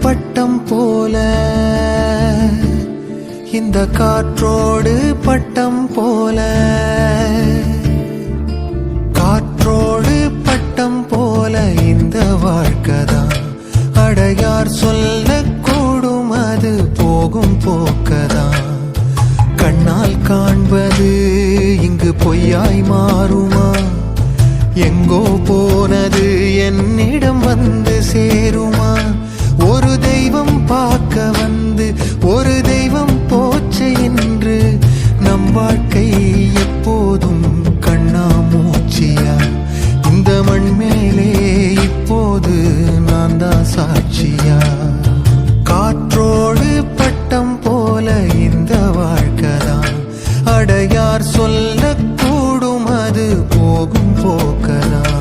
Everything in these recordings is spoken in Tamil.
பட்டம் போல, இந்த காற்றோடு பட்டம் போல, காற்றோடு பட்டம் போல இந்த வாழ்க்கைதான். அடையார் சொல்லக்கூடும் அது போகும் போக்கதான். கண்ணால் காண்பது இங்கு பொய்யாய் மாறுமா? எங்கோ போனது என்னிடம் வந்து சேருமா? ஒரு தெய்வம் பார்க்க வந்து ஒரு தெய்வம் போச்சு என்று நம் வாழ்க்கை எப்போதும் கண்ணாமூச்சியா? இந்த மண் மேலே இப்போது நான் தான் சாட்சியா? காற்றோடு பட்டம் போல இந்த வாழ்க்கைதான். அடையார் சொல்லக்கூடும் அது போகும் போக்கதான்.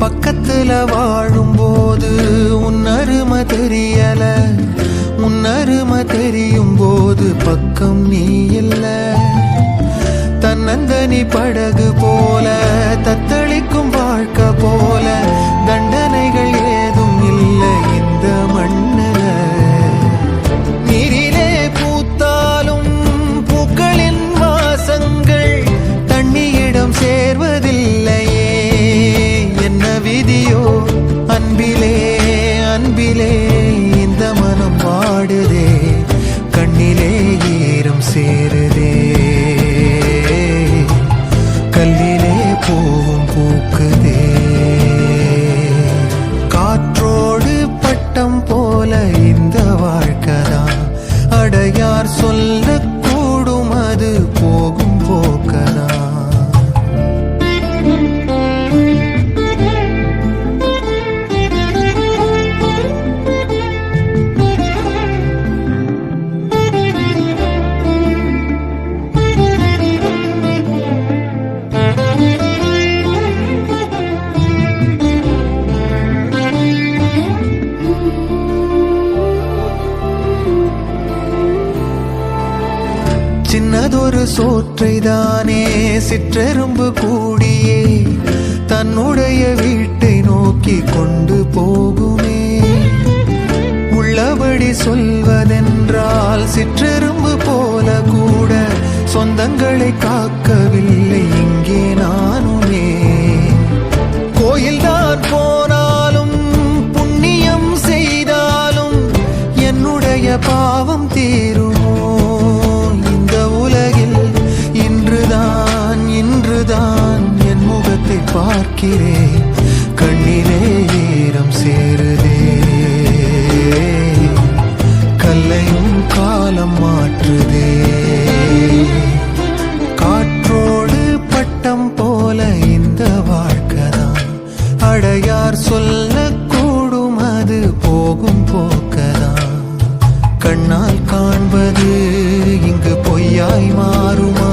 பக்கத்துல வாழும்போது உன்னருமை தெரியல, உன்னருமை தெரியும் போது பக்கம் நீ இல்ல. தன்னந்தனி படகு போல தத்தளிக்கும் வாழ்க்கை போல தண்டனைகள் ஏதும் இல்லை இந்த மண்ணுல. நீரிலே பூத்தாலும் பூக்களின் வாசங்கள் தண்ணியிடம் சேர்வதில்லையே. விதியோ அன்பிலே அன்பிலே இந்த மனம் பாடுதே, கண்ணிலே ஈரம் சேருதே, கல்லிலே பூவும் பூக்குதே. காற்றோடு பட்டம் போல இந்த வாழ்க்கைதான். அடையார் சொல்லக்கூடும் அது போகும் போக்கதான். சின்னதொரு சோற்றைதானே சிற்றெரும்பு கூடியே தன்னுடைய வீட்டை நோக்கி கொண்டு போகுமே. உள்ளபடி சொல்வதென்றால் சிற்றெரும்பு போல கூட சொந்தங்களை காக்கவில்லை இங்கே நானுமே. கோயில்தான் போனாலும் புண்ணியம் செய்தாலும் என்னுடைய பாவம் தீருமோ? இன்றுதான் என் முகத்தை பார்க்கிறேன், கண்ணிலே ஈரம் சேருதே, கல்லையும் காலம் மாற்றுதே. காற்றோடு பட்டம் போல இந்த வாழ்க்கைதான். அடையார் சொல்லக்கூடும் அது போகும் போக்கதான். கண்ணால் காண்பது இங்கு பொய்யாய் மாறுமா?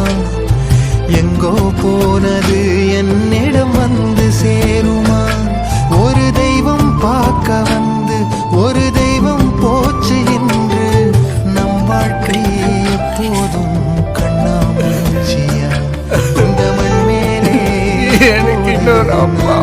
எங்கோ போனது என்னிடம் வந்து சேருமா? ஒரு தெய்வம் பார்க்க வந்து ஒரு தெய்வம் போச்சு என்று நம் வாழ்க்கை எப்போதும் கண்ணாமூச்சியா? இந்த மண் மேலே எனக்கு இன்னொரு அம்மா